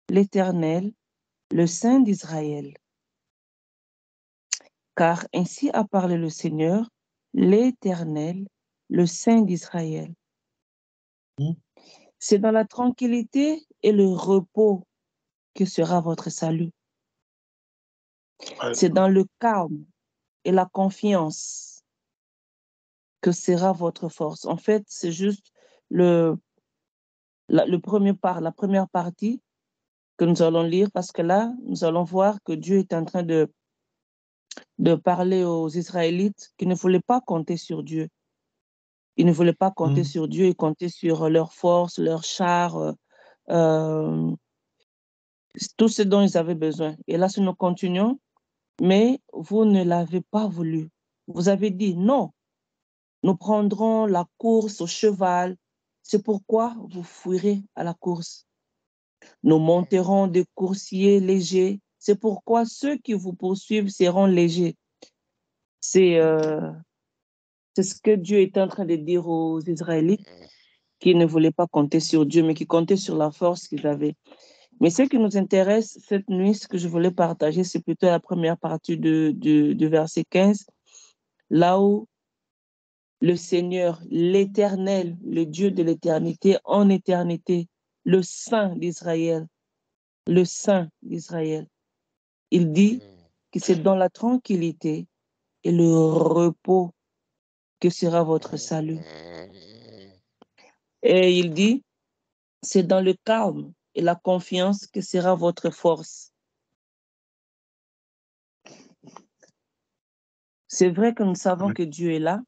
l'Éternel, le Saint d'Israël. Car ainsi a parlé le Seigneur, l'Éternel, le Saint d'Israël. C'est dans la tranquillité et le repos que sera votre salut. C'est dans le calme et la confiance que sera votre force. En fait, c'est juste la première partie que nous allons lire, parce que là, nous allons voir que Dieu est en train de parler aux Israélites qui ne voulaient pas compter sur Dieu. Ils ne voulaient pas compter sur Dieu et compter sur leur force, leurs chars, tout ce dont ils avaient besoin. Et là, si nous continuons, mais vous ne l'avez pas voulu. Vous avez dit non, nous prendrons la course au cheval. C'est pourquoi vous fuirez à la course. Nous monterons des coursiers légers. C'est pourquoi ceux qui vous poursuivent seront légers. C'est ce que Dieu est en train de dire aux Israélites qui ne voulaient pas compter sur Dieu, mais qui comptaient sur la force qu'ils avaient. Mais ce qui nous intéresse cette nuit, ce que je voulais partager, c'est plutôt la première partie du verset 15, là où le Seigneur, l'Éternel, le Dieu de l'éternité, en éternité, le Saint d'Israël, le Saint d'Israël, il dit que c'est dans la tranquillité et le repos que sera votre salut. Et il dit, c'est dans le calme et la confiance que sera votre force. C'est vrai que nous savons que Dieu est là.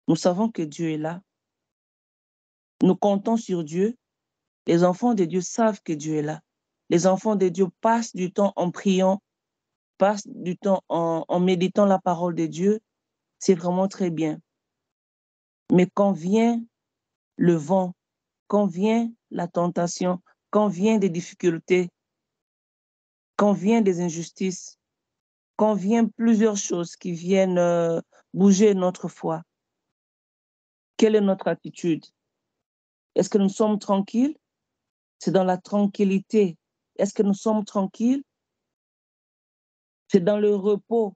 Nous savons que Dieu est là. Nous comptons sur Dieu. Les enfants de Dieu savent que Dieu est là. Les enfants de Dieu passent du temps en priant, passent du temps en méditant la parole de Dieu. C'est vraiment très bien. Mais quand vient le vent, quand vient la tentation, quand vient des difficultés, quand vient des injustices, quand vient plusieurs choses qui viennent bouger notre foi, quelle est notre attitude? Est-ce que nous sommes tranquilles? C'est dans la tranquillité. Est-ce que nous sommes tranquilles? C'est dans le repos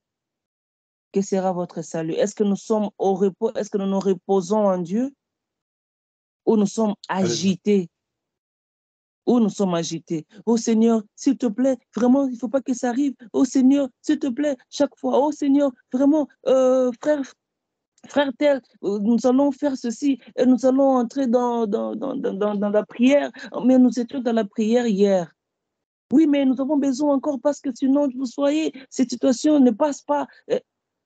que sera votre salut. Est-ce que nous sommes au repos? Est-ce que nous nous reposons en Dieu? Ou nous sommes agités? Où nous sommes agités. Oh Seigneur, s'il te plaît, vraiment, il ne faut pas que ça arrive. Oh Seigneur, s'il te plaît, chaque fois. Oh Seigneur, vraiment, frère tel, nous allons faire ceci et nous allons entrer dans la prière. Mais nous étions dans la prière hier. Oui, mais nous avons besoin encore parce que sinon, vous voyez, cette situation ne passe pas.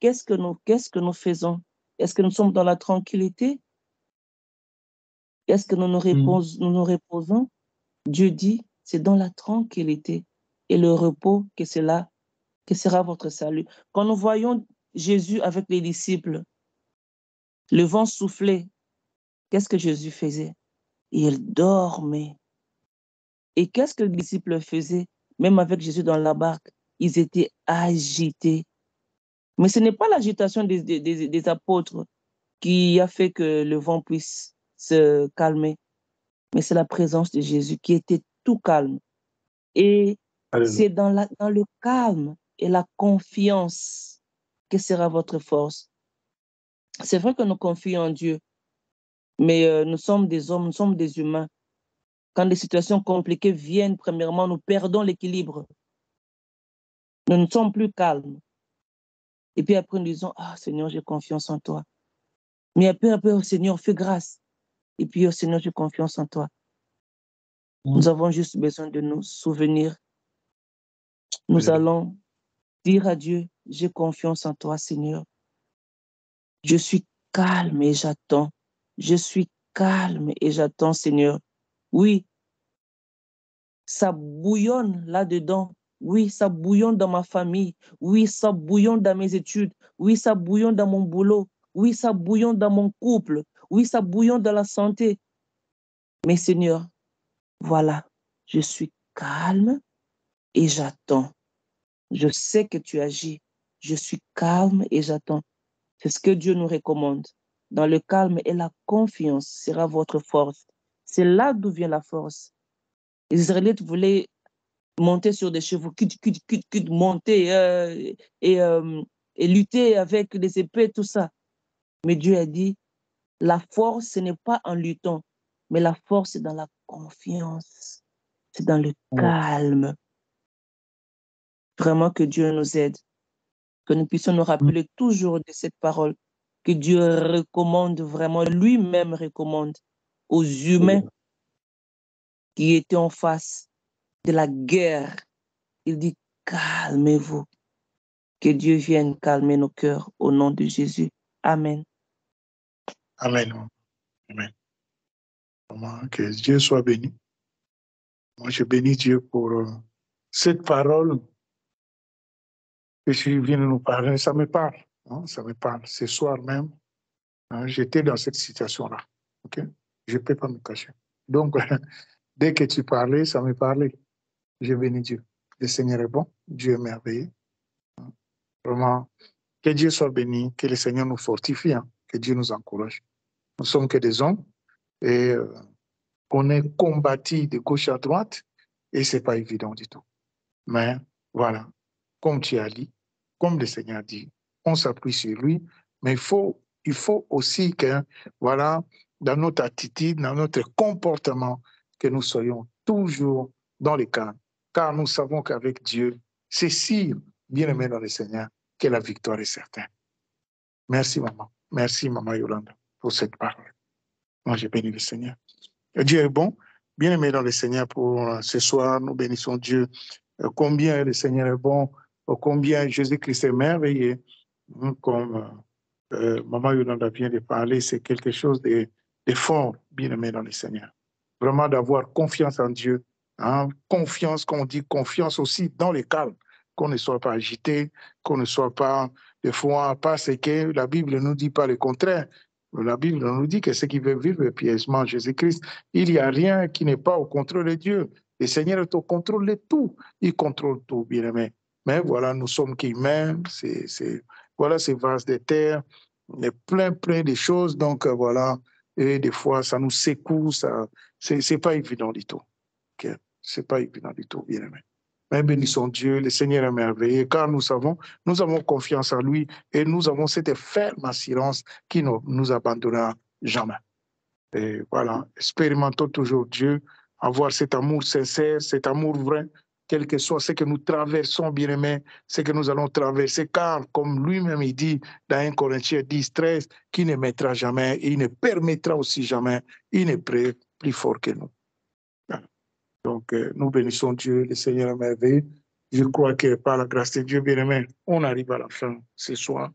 Qu'est-ce que nous faisons? Est-ce que nous sommes dans la tranquillité? Est-ce que nous nous reposons? Dieu dit, c'est dans la tranquillité et le repos que sera votre salut. Quand nous voyons Jésus avec les disciples, le vent soufflait, qu'est-ce que Jésus faisait? Il dormait. Et qu'est-ce que les disciples faisaient? Même avec Jésus dans la barque, ils étaient agités. Mais ce n'est pas l'agitation des apôtres qui a fait que le vent puisse se calmer, mais c'est la présence de Jésus qui était tout calme. Et c'est dans le calme et la confiance que sera votre force. C'est vrai que nous confions en Dieu, mais nous sommes des hommes, nous sommes des humains. Quand des situations compliquées viennent, premièrement, nous perdons l'équilibre. Nous ne sommes plus calmes. Et puis après, nous disons, ah Seigneur, j'ai confiance en toi. Mais après, oh Seigneur, fais grâce. Et puis, oh Seigneur, j'ai confiance en toi. Nous avons juste besoin de nous souvenir. Nous allons dire à Dieu, j'ai confiance en toi, Seigneur. Je suis calme et j'attends. Je suis calme et j'attends, Seigneur. Oui, ça bouillonne là-dedans. Oui, ça bouillonne dans ma famille. Oui, ça bouillonne dans mes études. Oui, ça bouillonne dans mon boulot. Oui, ça bouillonne dans mon couple. Oui, ça bouillonne dans la santé. Mais Seigneur, voilà, je suis calme et j'attends. Je sais que tu agis. Je suis calme et j'attends. C'est ce que Dieu nous recommande. Dans le calme et la confiance sera votre force. C'est là d'où vient la force. Les Israélites voulaient monter sur des chevaux, monter et lutter avec les épées, tout ça. Mais Dieu a dit, la force, ce n'est pas en luttant, mais la force, c'est dans la confiance, c'est dans le calme. Vraiment que Dieu nous aide, que nous puissions nous rappeler toujours de cette parole, que Dieu recommande vraiment, lui-même recommande aux humains qui étaient en face de la guerre. Il dit, calmez-vous. Que Dieu vienne calmer nos cœurs au nom de Jésus. Amen. Amen. Amen. Que Dieu soit béni. Moi, je bénis Dieu pour cette parole que tu viens de nous parler. Ça me parle. Hein, ça me parle. Ce soir même, hein, j'étais dans cette situation-là. Okay? Je ne peux pas me cacher. Donc, dès que tu parlais, ça me parlait. Je bénis Dieu. Le Seigneur est bon. Dieu est merveilleux. Vraiment, que Dieu soit béni, que le Seigneur nous fortifie, hein, que Dieu nous encourage. Nous ne sommes que des hommes et on est combattu de gauche à droite et ce n'est pas évident du tout. Mais voilà, comme tu as dit, comme le Seigneur dit, on s'appuie sur lui, mais il faut aussi que, voilà, dans notre attitude, dans notre comportement, que nous soyons toujours dans le calme. Car nous savons qu'avec Dieu, c'est si bien aimé dans le Seigneur que la victoire est certaine. Merci, maman. Merci, maman Yolanda, pour cette parole. Moi, j'ai béni le Seigneur. Dieu est bon. Bien aimé dans le Seigneur pour ce soir. Nous bénissons Dieu. Combien le Seigneur est bon, combien Jésus-Christ est merveilleux. Comme maman Yolanda vient de parler, c'est quelque chose de fort, bien aimé dans le Seigneur. Vraiment d'avoir confiance en Dieu. Hein? Confiance, qu'on dit confiance aussi dans le calme. Qu'on ne soit pas agité, qu'on ne soit pas, des fois, parce que la Bible ne nous dit pas le contraire. La Bible nous dit que ceux qui veulent vivre pieusement Jésus-Christ, il n'y a rien qui n'est pas au contrôle de Dieu. Le Seigneur est au contrôle de tout. Il contrôle tout, bien aimé. Mais voilà, nous sommes qu'humains, voilà ces vases de terre, il y a plein de choses. Donc voilà, et des fois, ça nous secoue, c'est pas évident du tout. Okay? C'est pas évident du tout, bien aimé. Mais bénissons Dieu, le Seigneur est merveilleux, car nous avons confiance en lui et nous avons cette ferme assurance qui ne nous abandonnera jamais. Et voilà, expérimentons toujours Dieu, avoir cet amour sincère, cet amour vrai, quel que soit ce que nous traversons, bien aimé, ce que nous allons traverser, car comme lui-même il dit dans 1 Corinthiens 10, 13, qu'il ne mettra jamais, et il ne permettra aussi jamais, il est plus fort que nous. Donc, nous bénissons Dieu, le Seigneur est merveilleux. Je crois que par la grâce de Dieu, bien-aimé, on arrive à la fin ce soir.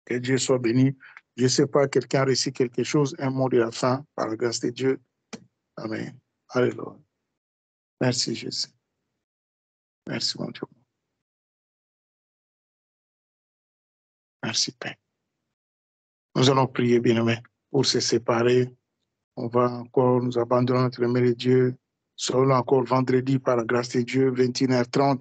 Que Dieu soit béni. Je ne sais pas, quelqu'un a reçu quelque chose, un mot de la fin, par la grâce de Dieu. Amen. Alléluia. Merci Jésus. Merci mon Dieu. Merci Père. Nous allons prier, bien-aimé, pour se séparer. On va encore nous abandonner notre aimé Dieu. Selon encore vendredi, par la grâce de Dieu, 21h30,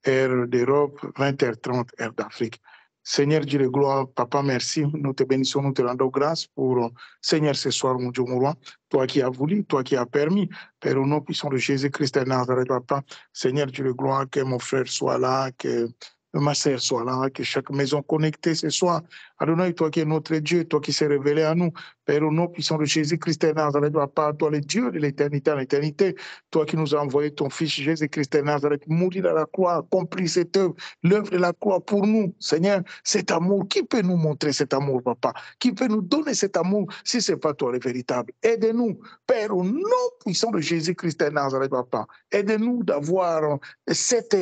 heure d'Europe, 20h30, heure d'Afrique. Seigneur Dieu de gloire, Papa, merci. Nous te bénissons, nous te rendons grâce pour, Seigneur, ce soir, mon Dieu, mon roi. Toi qui as voulu, toi qui as permis, Père, au nom puissant de Jésus-Christ de Nazareth, Papa. Seigneur Dieu de gloire, que mon frère soit là, que ma sœur soit là, que chaque maison connectée ce soir. Adonai, toi qui es notre Dieu, toi qui s'est révélé à nous, Père, au nom puissant de Jésus-Christ de Nazareth, Papa, toi le Dieu de l'éternité à l'éternité, toi qui nous as envoyé ton Fils Jésus-Christ de Nazareth, mourir à la croix, accomplir cette œuvre, l'œuvre de la croix pour nous, Seigneur, cet amour, qui peut nous montrer cet amour, Papa? Qui peut nous donner cet amour si ce n'est pas toi le véritable? Aide-nous, Père, au nom puissant de Jésus-Christ de Nazareth, Papa. Aide-nous d'avoir cette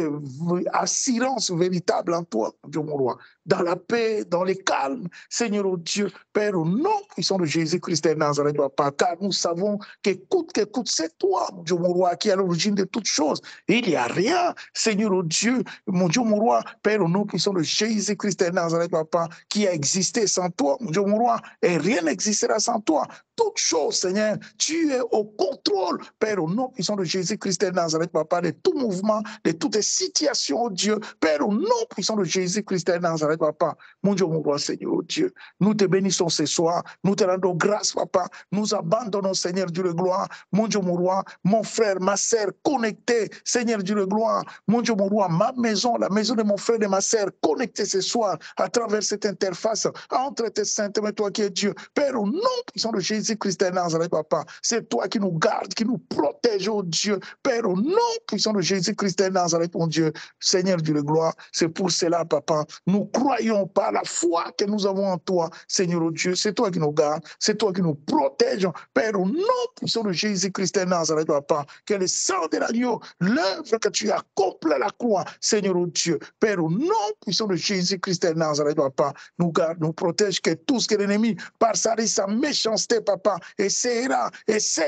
assurance véritable en toi, Dieu mon roi, dans la paix, dans le calme, Seigneur, oh Dieu, Père, au nom puissant de Jésus-Christ de Nazareth, Papa, car nous savons qu'écoute, c'est toi, mon Dieu, mon roi, qui est à l'origine de toutes choses. Il n'y a rien, Seigneur, oh Dieu, mon Dieu, mon roi, Père, au nom puissant de Jésus-Christ de Nazareth, Papa, qui a existé sans toi, mon Dieu, mon roi, et rien n'existera sans toi. Toutes choses, Seigneur, tu es au contrôle, Père, au nom puissant de Jésus-Christ de Nazareth, Papa, de tout mouvement, de toutes les situations, oh Dieu, Père, au nom puissant de Jésus-Christ de Nazareth, Nazareth, papa. Mon Dieu, mon roi, Seigneur, oh Dieu. Nous te bénissons ce soir. Nous te rendons grâce, papa. Nous abandonnons, Seigneur Dieu de gloire. Mon Dieu, mon roi, mon frère, ma sœur, connectés, Seigneur Dieu de gloire. Mon Dieu, mon roi, ma maison, la maison de mon frère et de ma sœur, connectés ce soir à travers cette interface entre tes saintes, mais toi qui es Dieu. Père, au nom puissant de Jésus-Christ de Nazareth, papa, c'est toi qui nous gardes, qui nous protège, oh Dieu. Père, au nom puissant de Jésus-Christ de Nazareth, mon Dieu, Seigneur Dieu de gloire, c'est pour cela, papa, nous croyons par la foi que nous avons en toi, Seigneur, oh Dieu, c'est toi qui nous gardes, c'est toi qui nous protège, Père, au nom puissant de Jésus-Christ de Nazareth, papa, que le sang de l'agneau, l'œuvre que tu as accomplie à la croix, Seigneur, oh Dieu, Père, au nom puissant de Jésus-Christ de Nazareth, papa, nous garde, nous protège, que tout ce que l'ennemi, par sa méchanceté, papa, essaye,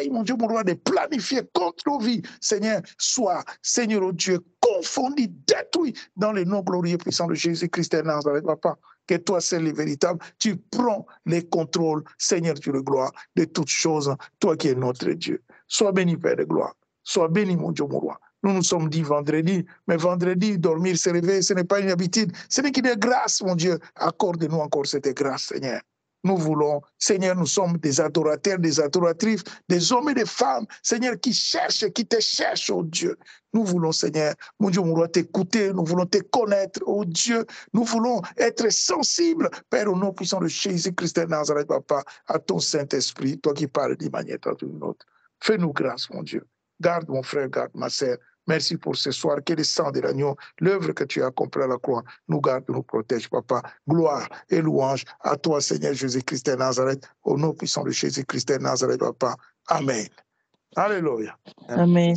mon Dieu, mon roi, de planifier contre nos vies, Seigneur, soit, Seigneur, oh Dieu, confondu, détruit dans le nom glorieux et puissant de Jésus-Christ de Nazareth, papa, que toi seul le véritable, tu prends les contrôles, Seigneur Dieu de gloire, de toutes choses, toi qui es notre Dieu. Sois béni, Père de gloire, sois béni, mon Dieu, mon roi. Nous nous sommes dit vendredi, mais vendredi, dormir, se réveiller, ce n'est pas une habitude, ce n'est qu'une grâce, mon Dieu. Accorde-nous encore cette grâce, Seigneur. Nous voulons, Seigneur, nous sommes des adorateurs, des adoratrices, des hommes et des femmes, Seigneur, qui cherchent, qui te cherchent, oh Dieu. Nous voulons, Seigneur, mon Dieu, nous voulons t'écouter, nous voulons te connaître, oh Dieu. Nous voulons être sensibles, Père, au nom puissant de Jésus-Christ de Nazareth, papa, à ton Saint-Esprit, toi qui parles d'une manière à une autre. Fais-nous grâce, mon Dieu. Garde mon frère, garde ma sœur. Merci pour ce soir, que le sang de l'agneau, l'œuvre que tu as accomplie à la croix, nous garde, nous protège, papa. Gloire et louange à toi, Seigneur Jésus-Christ de Nazareth, au nom puissant de Jésus-Christ de Nazareth, papa. Amen. Alléluia. Amen.